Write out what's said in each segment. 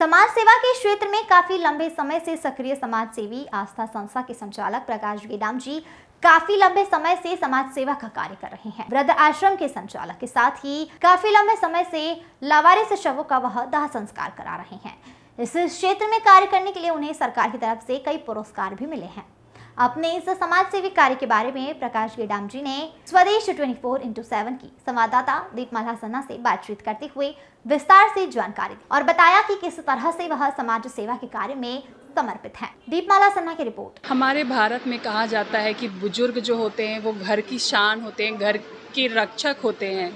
समाज सेवा के क्षेत्र में काफी लंबे समय से सक्रिय समाज सेवी आस्था संस्था के संचालक प्रकाश गेडाम जी काफी लंबे समय से समाज सेवा का कार्य कर रहे हैं। वृद्ध आश्रम के संचालक के साथ ही काफी लंबे समय से लावारिस शवों का वह दाह संस्कार करा रहे हैं। इस क्षेत्र में कार्य करने के लिए उन्हें सरकार की तरफ से कई पुरस्कार भी मिले हैं। अपने इस समाज सेवी कार्य के बारे में प्रकाश गेडाम जी ने स्वदेश 24x7 की संवाददाता दीपमाला सन्हा से बातचीत करते हुए विस्तार से जानकारी दी और बताया कि किस तरह से वह समाज सेवा के कार्य में समर्पित हैं। दीपमाला सन्हा की रिपोर्ट। हमारे भारत में कहा जाता है कि बुजुर्ग जो होते हैं वो घर की शान होते हैं, घर के रक्षक होते हैं।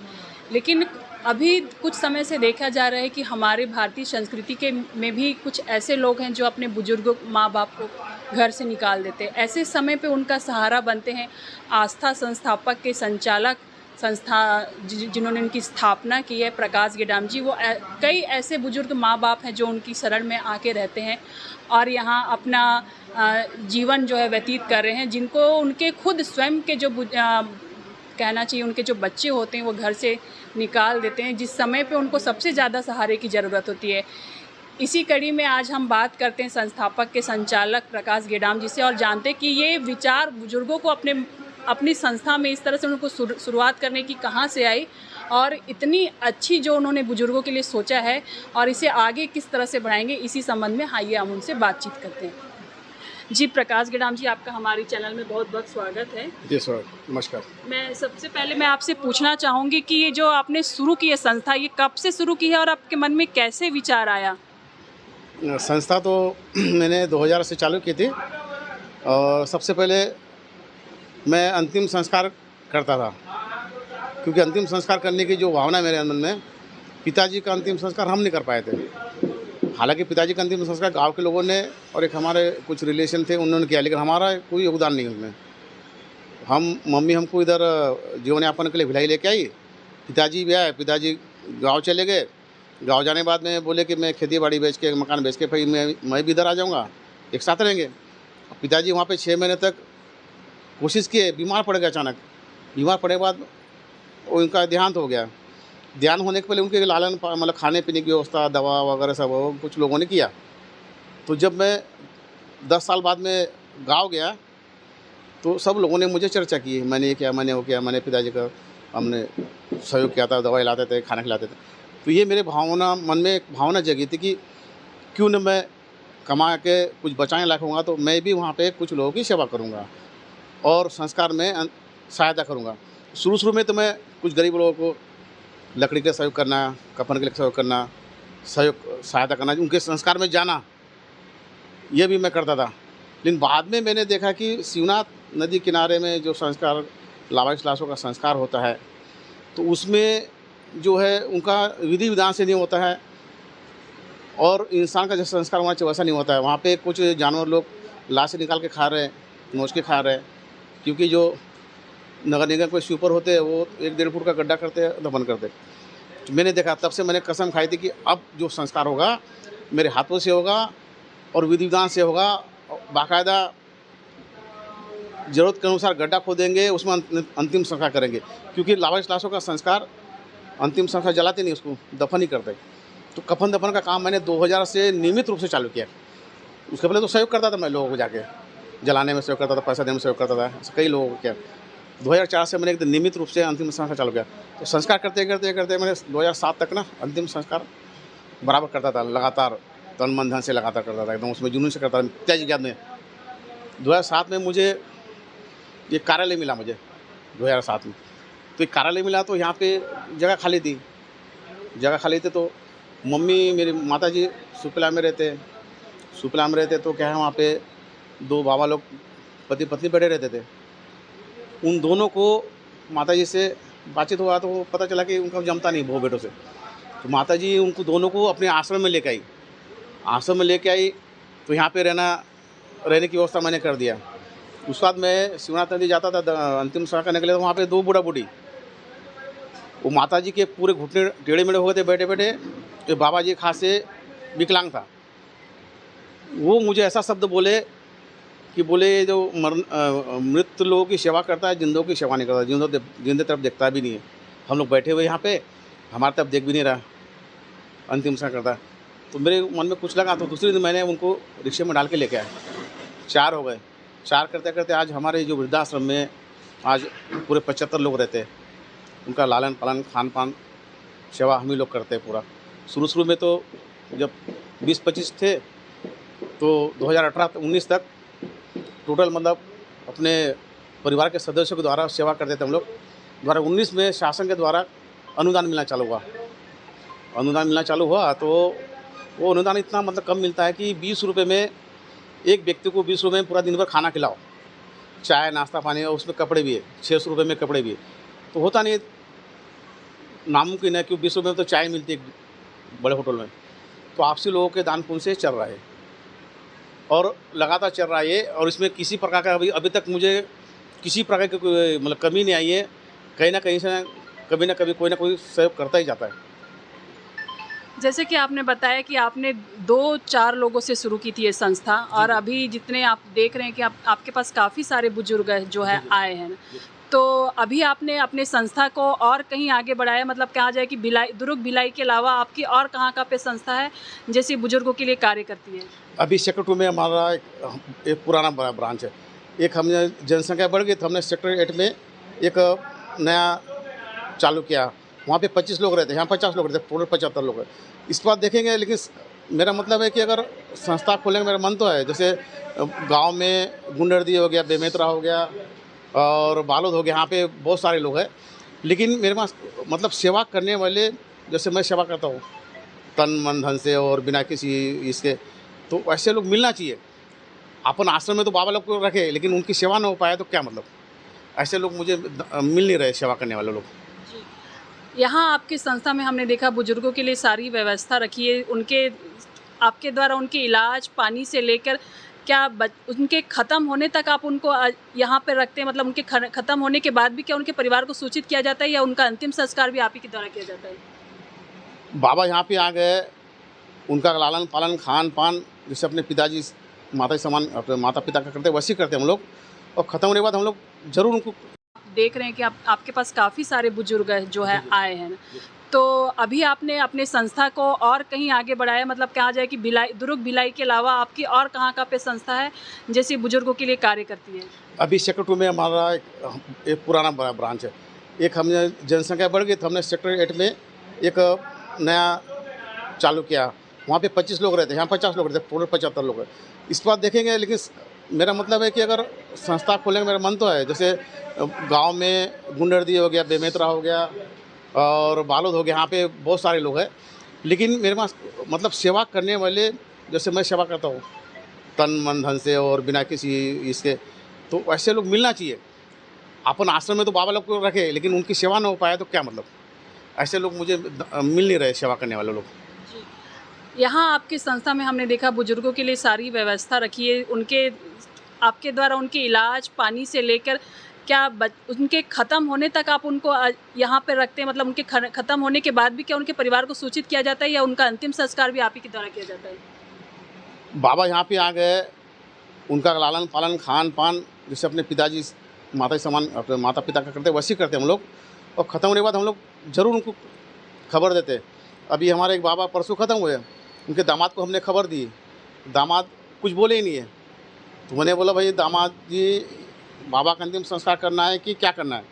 लेकिन अभी कुछ समय से देखा जा रहा है कि हमारे भारतीय संस्कृति के में भी कुछ ऐसे लोग हैं जो अपने बुजुर्गों माँ बाप को घर से निकाल देते हैं। ऐसे समय पे उनका सहारा बनते हैं आस्था संस्थापक के संचालक संस्था जिन्होंने उनकी स्थापना की है, प्रकाश गेडाम जी। वो कई ऐसे बुजुर्ग माँ बाप हैं जो उनकी शरण में आके रहते हैं और यहाँ अपना जीवन जो है व्यतीत कर रहे हैं, जिनको उनके खुद स्वयं के जो कहना चाहिए उनके जो बच्चे होते हैं वो घर से निकाल देते हैं, जिस समय पे उनको सबसे ज़्यादा सहारे की ज़रूरत होती है। इसी कड़ी में आज हम बात करते हैं संस्थापक के संचालक प्रकाश गेडाम जी से और जानते हैं कि ये विचार बुजुर्गों को अपनी संस्था में इस तरह से उनको शुरुआत करने की कहाँ से आई और इतनी अच्छी जो उन्होंने बुजुर्गों के लिए सोचा है और इसे आगे किस तरह से बढ़ाएंगे, इसी संबंध में आइए हम उनसे बातचीत करते हैं। जी प्रकाश गेडाम जी, आपका हमारे चैनल में बहुत बहुत स्वागत है। जी सर, नमस्कार। मैं सबसे पहले मैं आपसे पूछना चाहूँगी कि ये जो आपने शुरू की है संस्था, ये कब से शुरू की है और आपके मन में कैसे विचार आया? संस्था तो मैंने 2000 से चालू की थी और सबसे पहले मैं अंतिम संस्कार करता था, क्योंकि अंतिम संस्कार करने की जो भावना मेरे मन में, पिताजी का अंतिम संस्कार हम नहीं कर पाए थे। हालांकि पिताजी का अंतिम संस्कार गांव के लोगों ने और एक हमारे कुछ रिलेशन थे उन्होंने किया, लेकिन हमारा कोई योगदान नहीं उसमें। मम्मी हमको इधर जीवन यापन के लिए भिलाई लेके आई, पिताजी भी आए, पिताजी गाँव चले गए। गाँव जाने के बाद में बोले कि मैं खेती बाड़ी बेच के, मकान बेच के फिर मैं भी इधर आ जाऊँगा, एक साथ रहेंगे। पिताजी वहाँ पे 6 महीने तक कोशिश किए, बीमार पड़ गए अचानक। बीमार पड़ने के बाद उनका देहांत हो गया। देहांत होने के पहले उनके लालन मतलब खाने पीने की व्यवस्था, दवा वगैरह सब कुछ लोगों ने किया। तो जब मैं 10 साल बाद में गाँव गया तो सब लोगों ने मुझे चर्चा की, मैंने ये किया, मैंने वो किया, मैंने पिताजी का हमने सहयोग किया था, दवाई लाते थे, खाना खिलाते थे। तो ये मेरे मन में एक भावना जगी थी कि क्यों न मैं कमा के कुछ बचाने लायक होगा तो मैं भी वहाँ पे कुछ लोगों की सेवा करूँगा और संस्कार में सहायता करूँगा। शुरू में तो मैं कुछ गरीब लोगों को लकड़ी का सहयोग करना, कफन के लिए सहयोग करना, सहायता करना, उनके संस्कार में जाना, ये भी मैं करता था। लेकिन बाद में मैंने देखा कि शिवनाथ नदी किनारे में जो संस्कार लावारिस लाशों का संस्कार होता है तो उसमें जो है उनका विधि विधान से नहीं होता है और इंसान का जो संस्कार होना चाहिए वैसा नहीं होता है। वहाँ पे कुछ जानवर लोग लाश निकाल के खा रहे हैं, नोच के खा रहे हैं, क्योंकि जो नगर निगम के स्वीपर होते हैं वो 1-1.5 फुट का गड्ढा करते हैं, दफन करते हैं। तो मैंने देखा, तब से मैंने कसम खाई थी कि अब जो संस्कार होगा मेरे हाथों से होगा और विधि विधान से होगा। बाकायदा ज़रूरत के अनुसार गड्ढा खोदेंगे, उसमें अंतिम संस्कार करेंगे, क्योंकि लावारिस लाशों का संस्कार अंतिम संस्कार जलाते नहीं, उसको दफन ही करते। तो कफन दफन का काम मैंने 2000 से नियमित रूप से चालू किया। उसके पहले तो सहयोग करता था, मैं लोगों को जाके जलाने में सहयोग करता था, पैसा देने में सहयोग करता था, कई लोगों को किया। 2004 से मैंने एकदम नियमित रूप से अंतिम संस्कार चालू किया। तो संस्कार करते करते मैंने 2007 तक ना अंतिम संस्कार बराबर करता था, लगातार तन मन धन से लगातार करता था, एकदम उसमें जुनून से करता था। पिताजी याद में 2007 में मुझे ये कार्यालय मिला, मुझे 2007 में तो एक कार्यालय मिला। तो यहाँ पे जगह खाली थी, तो मम्मी मेरी माताजी सुपला में रहते, तो क्या है वहाँ पे 2 बाबा लोग पति पत्नी बैठे रहते थे। उन दोनों को माताजी से बातचीत हुआ तो पता चला कि उनका जमता नहीं बहू बेटों से। तो माताजी उनको दोनों को अपने आश्रम में लेके आई। तो यहाँ पे रहने की व्यवस्था मैंने कर दिया। उसके बाद मैं शिवनाथ नदी जाता था अंतिम संस्कार करने के लिए, तो वहाँ पे 2 बूढ़ा बूढ़ी, वो माताजी के पूरे घुटने टेढ़े मेढ़े हो गए थे बैठे बैठे। ये बाबा जी खास से विकलांग था। वो मुझे ऐसा शब्द बोले कि जो मृत लोगों की सेवा करता है, जिंदों की सेवा नहीं करता, जिंदे तरफ देखता भी नहीं है। हम लोग बैठे हुए यहाँ पे, हमारी तरफ देख भी नहीं रहा, अंतिम संस्कार करता। तो मेरे मन में कुछ लगा, तो दूसरे दिन मैंने उनको रिक्शे में डाल के लेके आया। 4 हो गए। 4 करते करते आज हमारे जो वृद्धाश्रम में आज पूरे 75 लोग रहते हैं। उनका लालन पालन, खान पान, सेवा हम ही लोग करते हैं पूरा। शुरू में तो जब 20-25 थे, तो 2018-19 तक टोटल मतलब अपने परिवार के सदस्यों के द्वारा सेवा करते थे हम लोग। 2019 में शासन के द्वारा अनुदान मिलना चालू हुआ। अनुदान मिलना चालू हुआ तो वो अनुदान इतना मतलब कम मिलता है कि 20 रुपये में एक व्यक्ति को 20 रुपये में पूरा दिन भर खाना खिलाओ, चाय नाश्ता पानी, और उसमें कपड़े भी है, 600 रुपये में कपड़े भी है। तो होता नहीं, नामुमकिन है कि 20 रुपये में तो चाय मिलती है बड़े होटल में। तो आपसी लोगों के दान पुण्य से चल रहा है और लगातार चल रहा है ये। और इसमें किसी प्रकार का अभी तक मुझे किसी प्रकार की कोई मतलब कमी नहीं आई है। कहीं ना कहीं से कभी ना कभी कोई ना कोई सहयोग करता ही जाता है। जैसे कि आपने बताया कि आपने 2-4 लोगों से शुरू की थी ये संस्था, और अभी जितने आप देख रहे हैं कि आपके पास काफ़ी सारे बुजुर्ग जो है आए हैं। तो अभी आपने अपने संस्था को और कहीं आगे बढ़ाया, मतलब कहा जाए कि दुर्ग भिलाई के अलावा आपकी और कहाँ पे संस्था है जैसे बुजुर्गों के लिए कार्य करती है? अभी सेक्टर 2 में हमारा एक पुराना ब्रांच है। एक हमने जनसंख्या बढ़ गई तो हमने सेक्टर 8 में एक नया चालू किया। वहाँ पे 25 लोग रहते हैं, यहाँ 50 लोग रहते हैं, टोटल 75 लोग हैं। इस बात देखेंगे, लेकिन मेरा मतलब है कि अगर संस्था खोलने का मेरा मन तो है। जैसे गांव में गुंडरदी हो गया, बेमेतरा हो गया और बालोद हो गया, यहाँ पे बहुत सारे लोग हैं। लेकिन मेरे पास मतलब सेवा करने वाले, जैसे मैं सेवा करता हूँ तन मन धन से और बिना किसी इसके, तो ऐसे लोग मिलना चाहिए। अपन आश्रम में तो बाबा लोग को रखे, लेकिन उनकी सेवा ना हो पाए तो क्या मतलब। ऐसे लोग मुझे मिल नहीं रहे, सेवा करने वाले लोग। यहाँ आपकी संस्था में हमने देखा बुजुर्गों के लिए सारी व्यवस्था रखी है। उनके आपके द्वारा उनके इलाज पानी से लेकर क्या उनके ख़त्म होने तक आप उनको यहाँ पे रखते हैं, मतलब उनके ख़त्म होने के बाद भी क्या उनके परिवार को सूचित किया जाता है या उनका अंतिम संस्कार भी आप ही के द्वारा किया जाता है? बाबा यहाँ पे आ गए, उनका लालन पालन, खान पान जैसे अपने पिताजी माता के समान अपने माता पिता का करते हैं वैसे करते हैं हम लोग। और ख़त्म होने के बाद हम लोग ज़रूर उनको देख रहे हैं कि आपके पास काफ़ी सारे बुजुर्ग जो है आए हैं। तो अभी आपने अपने संस्था को और कहीं आगे बढ़ाया, मतलब कहा जाए कि दुर्ग भिलाई के अलावा आपकी और कहाँ पे संस्था है जैसे बुजुर्गों के लिए कार्य करती है? अभी सेक्टर 2 में हमारा एक पुराना ब्रांच है। एक हमने जनसंख्या बढ़ गई तो हमने सेक्टर 8 में एक नया चालू किया। वहाँ पे 25 लोग रहते हैं, यहाँ 50 लोग रहते हैं, टोटल 75 लोग हैं। इस बात देखेंगे, लेकिन मेरा मतलब है कि अगर संस्था खोलने का मेरा मन तो है। जैसे गांव में गुंडरदी हो गया, बेमेतरा हो गया और बालोद हो गया, यहाँ पे बहुत सारे लोग हैं। लेकिन मेरे पास मतलब सेवा करने वाले, जैसे मैं सेवा करता हूँ तन मन धन से और बिना किसी इसके, तो ऐसे लोग मिलना चाहिए। अपन आश्रम में तो बाबा लोग को रखे, लेकिन उनकी सेवा ना हो पाए तो क्या मतलब। ऐसे लोग मुझे मिल नहीं रहे, सेवा करने वाले लोग। यहाँ आपकी संस्था में हमने देखा बुजुर्गों के लिए सारी व्यवस्था रखी है। उनके आपके द्वारा उनके इलाज पानी से लेकर क्या उनके ख़त्म होने तक आप उनको यहाँ पे रखते हैं, मतलब उनके ख़त्म होने के बाद भी क्या उनके परिवार को सूचित किया जाता है या उनका अंतिम संस्कार भी आप ही के द्वारा किया जाता है? बाबा यहाँ पे आ गए, उनका लालन पालन, खान पान जैसे अपने पिताजी माता के समान अपने माता पिता का करते हैं वैसे करते हैं हम लोग। और ख़त्म होने के बाद हम लोग ज़रूर उनको खबर देते हैं। अभी हमारे एक बाबा परसों ख़त्म हुए, उनके दामाद को हमने खबर दी, दामाद कुछ बोले ही नहीं है। तो मैंने बोला भाई दामाद जी, बाबा का अंतिम संस्कार करना है कि क्या करना है।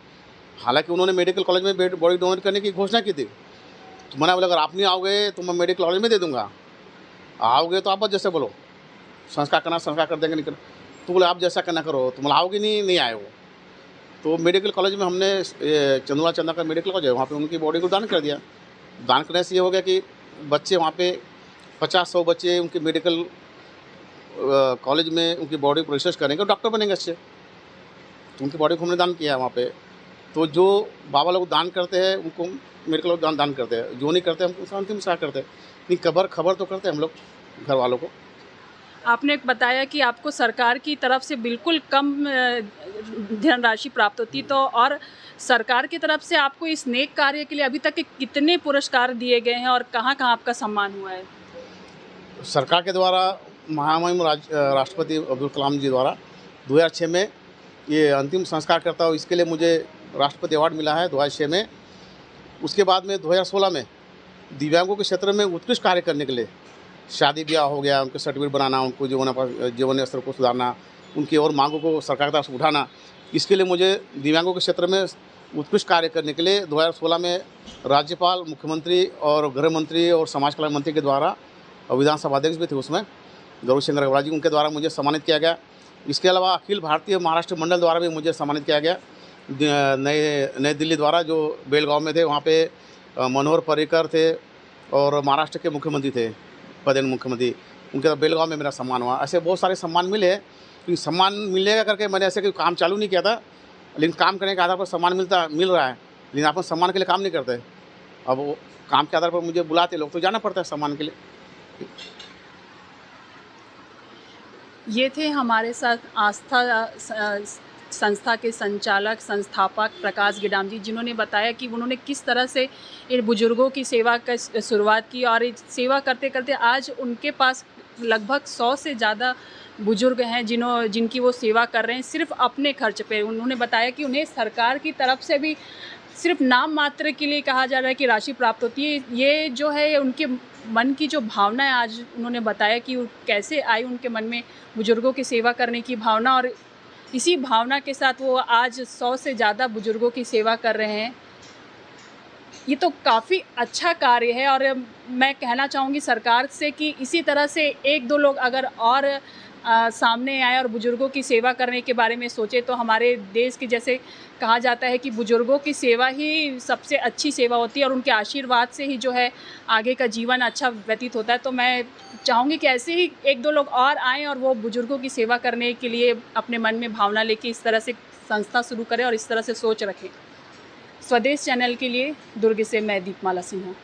हालांकि उन्होंने मेडिकल कॉलेज में बॉडी डोनेट करने की घोषणा की थी। तो मैंने बोला अगर आप नहीं आओगे तो मैं मेडिकल कॉलेज में दे दूँगा, आओगे तो आप जैसे बोलो संस्कार करना संस्कार कर देंगे, नहीं कर। तो बोले आप जैसा करना करो, तो मतलब आओगे नहीं आए वो। तो मेडिकल कॉलेज में हमने चंदुला चंदा का मेडिकल कॉलेज है, वहाँ पर उनकी बॉडी को दान कर दिया। दान करने से ये हो गया कि बच्चे वहाँ पे 50-100 बच्चे उनके मेडिकल कॉलेज में उनकी बॉडी को रिसर्च करेंगे और डॉक्टर बनेंगे अच्छे। तो उनकी बॉडी को हमने दान किया वहाँ पे। तो जो बाबा लोग दान करते हैं उनको मेडिकल लोग दान करते हैं, जो नहीं करते हम उनका अंतिम संस्कार करते हैं। नहीं खबर तो करते हैं हम लोग घर वालों को। आपने बताया कि आपको सरकार की तरफ से बिल्कुल कम धनराशि प्राप्त होती, तो और सरकार की तरफ से आपको इस नेक कार्य के लिए अभी तक कितने पुरस्कार दिए गए हैं और कहाँ आपका सम्मान हुआ है? सरकार के द्वारा महामहिम राष्ट्रपति अब्दुल कलाम जी द्वारा 2006 में ये अंतिम संस्कार करता हूँ, इसके लिए मुझे राष्ट्रपति अवार्ड मिला है 2006 में। उसके बाद में 2016 में दिव्यांगों के क्षेत्र में उत्कृष्ट कार्य करने के लिए शादी ब्याह हो गया, उनके सर्टिफिकेट बनाना, उनको जीवन स्तर को सुधारना, उनकी और मांगों को सरकार की तरफ से उठाना। इसके लिए मुझे दिव्यांगों के क्षेत्र में उत्कृष्ट कार्य करने के लिए 2016 में राज्यपाल, मुख्यमंत्री और गृह मंत्री और समाज कल्याण मंत्री के द्वारा, और विधानसभा अध्यक्ष भी थे उसमें, गौरव शंकर अग्रवाल जी, उनके द्वारा मुझे सम्मानित किया गया। इसके अलावा अखिल भारतीय महाराष्ट्र मंडल द्वारा भी मुझे सम्मानित किया गया। नई दिल्ली द्वारा, जो बेलगांव में थे, वहाँ पे मनोहर पर्रिकर थे और महाराष्ट्र के मुख्यमंत्री थे, पदेन मुख्यमंत्री, उनके बेलगांव में मेरा सम्मान हुआ। ऐसे बहुत सारे सम्मान मिले, लेकिन सम्मान मिलेगा करके मैंने ऐसे कोई काम चालू नहीं किया था, लेकिन काम करने के आधार पर सम्मान मिल रहा है, लेकिन अपन सम्मान के लिए काम नहीं करते। अब वो काम के आधार पर मुझे बुलाते लोग, तो जाना पड़ता है सम्मान के लिए। ये थे हमारे साथ आस्था संस्था के संचालक संस्थापक प्रकाश गेडाम जी, जिन्होंने बताया कि उन्होंने किस तरह से इन बुजुर्गों की सेवा का शुरुआत की और सेवा करते करते आज उनके पास लगभग 100 से ज़्यादा बुजुर्ग हैं जिनकी वो सेवा कर रहे हैं सिर्फ अपने खर्च पे। उन्होंने बताया कि उन्हें सरकार की तरफ से भी सिर्फ नाम मात्र के लिए कहा जा रहा है कि राशि प्राप्त होती है। ये जो है उनके मन की जो भावना है, आज उन्होंने बताया कि कैसे आई उनके मन में बुजुर्गों की सेवा करने की भावना, और इसी भावना के साथ वो आज 100 से ज़्यादा बुजुर्गों की सेवा कर रहे हैं। ये तो काफ़ी अच्छा कार्य है और मैं कहना चाहूँगी सरकार से कि इसी तरह से 1-2 लोग अगर और सामने आए और बुजुर्गों की सेवा करने के बारे में सोचे, तो हमारे देश की, जैसे कहा जाता है कि बुजुर्गों की सेवा ही सबसे अच्छी सेवा होती है और उनके आशीर्वाद से ही जो है आगे का जीवन अच्छा व्यतीत होता है। तो मैं चाहूँगी कि ऐसे ही 1-2 लोग और आएँ और वो बुजुर्गों की सेवा करने के लिए अपने मन में भावना लेके इस तरह से संस्था शुरू करें और इस तरह से सोच रखें। स्वदेश चैनल के लिए दुर्ग से मैं दीपमाला सिन्हा।